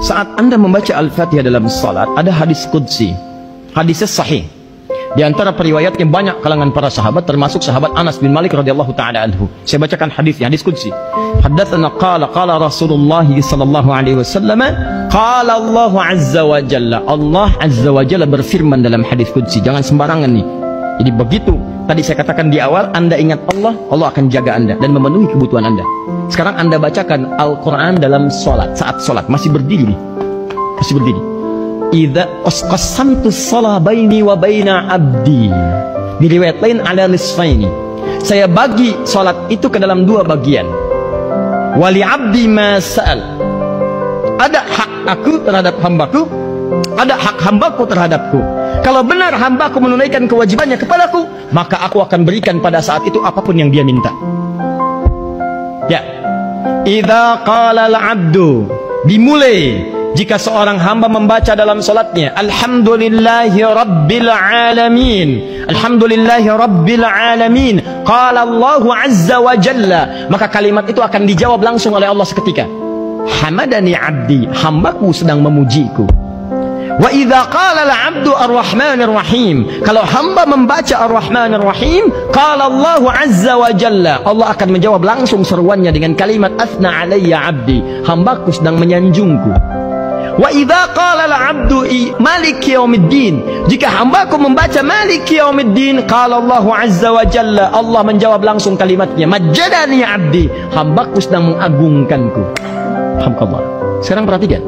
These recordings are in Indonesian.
Saat Anda membaca Al-Fatihah dalam salat, ada hadis qudsi. Hadisnya sahih. Di antara periwayatnya banyak kalangan para sahabat, termasuk sahabat Anas bin Malik radhiyallahu taala anhu. Saya bacakan hadisnya, hadis qudsi. Haddatsana qala Rasulullah sallallahu alaihi wasallam, qala Allah azza wa jalla. Allah azza wa jalla berfirman dalam hadis qudsi. Jangan sembarangan nih. Jadi begitu tadi saya katakan di awal, Anda ingat Allah, Allah akan jaga Anda dan memenuhi kebutuhan Anda. Sekarang Anda bacakan Al-Quran dalam salat, saat salat, masih berdiri nih. Masih berdiri. Idza qasamtu shalah baini wa baina abdi. Di riwayat lain ala nisfaini. Saya bagi salat itu ke dalam dua bagian. Wali abdi ma sa'al. Ada hak aku terhadap hambaku, ada hak hambaku terhadapku. Kalau benar hambaku menunaikan kewajibannya kepadaku, maka aku akan berikan pada saat itu apapun yang dia minta. Ya. Idza qala al-'abdu, dimulai jika seorang hamba membaca dalam salatnya, Alhamdulillahi Rabbil Alamin, Alhamdulillahi Rabbil Alamin, qala Allahu Azza wa Jalla, maka kalimat itu akan dijawab langsung oleh Allah seketika. Hamadani abdi, hambaku sedang memujiku. Wa idza qala al-'abdu ar-Rahmanir Rahim, kalau hamba membaca ar-Rahmanir Rahim, qala Allahu Azza wa Jalla, Allah akan menjawab langsung seruannya dengan kalimat Athna alayya abdi, hambaku sedang menyanjungku. Wa idza qala al-'abdu maliki yaumiddin, jika hambaku membaca maliki yaumiddin, qala Allahu Azza wa Jalla, Allah menjawab langsung kalimatnya majjadani abdi, hambaku sedang mengagungkanku. Alhamdulillah. Sekarang perhatikan.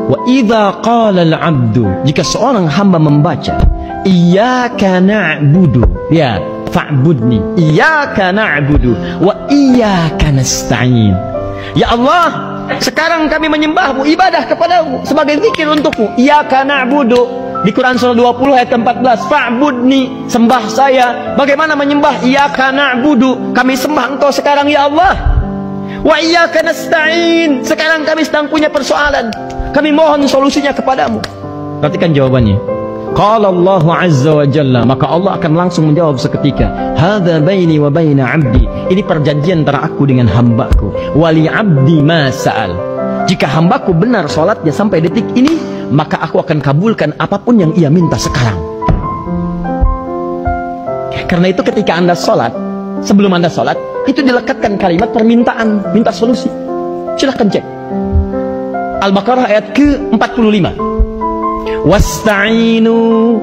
Wa idza qala al-'abdu, jika seorang hamba membaca iyyaka na'budu, ya fa'budni, iyyaka na'budu wa iyyaka nasta'in, ya Allah, sekarang kami menyembahmu, ibadah kepadamu sebagai zikir untukmu. Iyyaka na'budu, di Quran surah 20 ayat 14, fa'budni, sembah saya. Bagaimana menyembah? Iyyaka na'budu, kami sembah engkau sekarang ya Allah. Wa iyyaka nasta'in, sekarang kami sedang punya persoalan, kami mohon solusinya kepadamu. Perhatikan jawabannya. Qala Allahu Azza wa Jalla, maka Allah akan langsung menjawab seketika, hadza baini wa baina 'abdi, ini perjanjian antara aku dengan hambaku. Wali 'abdi ma sa'al, jika hambaku benar salatnya sampai detik ini, maka aku akan kabulkan apapun yang ia minta sekarang. Karena itu ketika Anda salat, sebelum Anda salat, itu dilekatkan kalimat permintaan, minta solusi. Silahkan cek Al-Baqarah ayat ke-45. Wasta'inu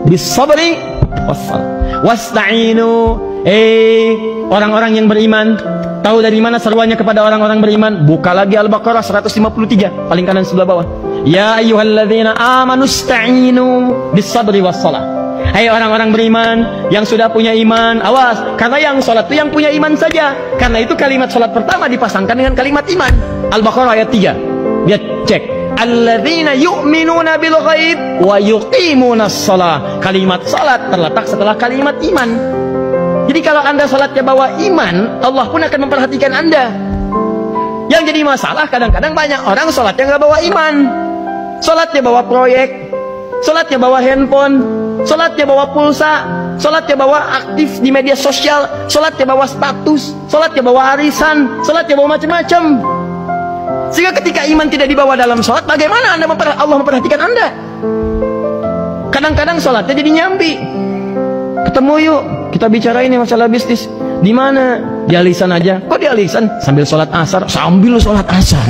bis-sabri was-salah. Wasta'inu, orang-orang yang beriman, tahu dari mana seruannya kepada orang-orang beriman? Buka lagi Al-Baqarah 153, paling kanan sebelah bawah. Ya ayyuhalladzina amanu ista'inu bis-sabri was-salah. Hai orang-orang beriman yang sudah punya iman, awas, karena yang sholat itu yang punya iman saja. Karena itu kalimat sholat pertama dipasangkan dengan kalimat iman. Al-Baqarah ayat 3. Lihat, cek. Alladzina yu'minuna bil ghaib wa yuqimunas shalah. Kalimat salat terletak setelah kalimat iman. Jadi kalau Anda salatnya bawa iman, Allah pun akan memperhatikan Anda. Yang jadi masalah kadang-kadang banyak orang salatnya nggak bawa iman. Salatnya bawa proyek, salatnya bawa handphone, salatnya bawa pulsa, salatnya bawa aktif di media sosial, salatnya bawa status, salatnya bawa arisan, salatnya bawa macam-macam. Sehingga ketika iman tidak dibawa dalam salat, bagaimana Allah memperhatikan Anda? Kadang-kadang salatnya jadi nyambi. Ketemu yuk, kita bicara ini masalah bisnis. Di mana? Di alisan aja. Kok di alisan? Sambil salat asar, sambil salat asar.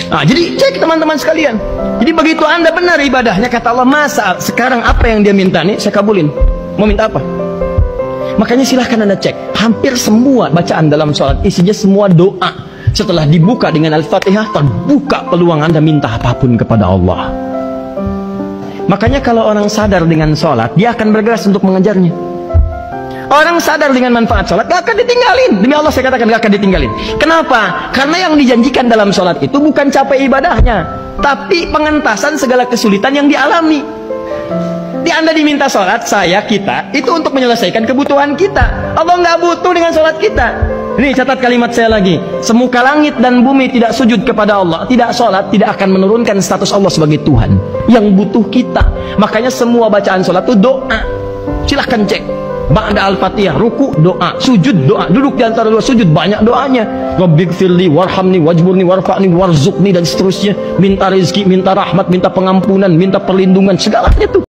Nah, jadi cek teman-teman sekalian. Jadi begitu Anda benar ibadahnya, kata Allah, masa sekarang apa yang dia minta nih saya kabulin. Mau minta apa? Makanya silahkan Anda cek. Hampir semua bacaan dalam sholat isinya semua doa. Setelah dibuka dengan Al-Fatihah, terbuka peluang Anda minta apapun kepada Allah. Makanya kalau orang sadar dengan sholat, dia akan bergegas untuk mengejarnya. Orang sadar dengan manfaat sholat, gak akan ditinggalin. Demi Allah saya katakan, gak akan ditinggalin. Kenapa? Karena yang dijanjikan dalam sholat itu bukan capek ibadahnya, tapi pengentasan segala kesulitan yang dialami. Di Anda diminta sholat, kita, itu untuk menyelesaikan kebutuhan kita. Allah nggak butuh dengan sholat kita. Ini catat kalimat saya lagi. Semuka langit dan bumi tidak sujud kepada Allah, tidak sholat, tidak akan menurunkan status Allah sebagai Tuhan. Yang butuh kita. Makanya semua bacaan sholat itu doa. Silahkan cek. Ba'da al-Fatihah, ruku doa, sujud doa, duduk di antara dua sujud banyak doanya. Rabbighfirli warhamni wajburni warfa'ni warzuqni dan seterusnya. Minta rezeki, minta rahmat, minta pengampunan, minta perlindungan, segalanya tuh.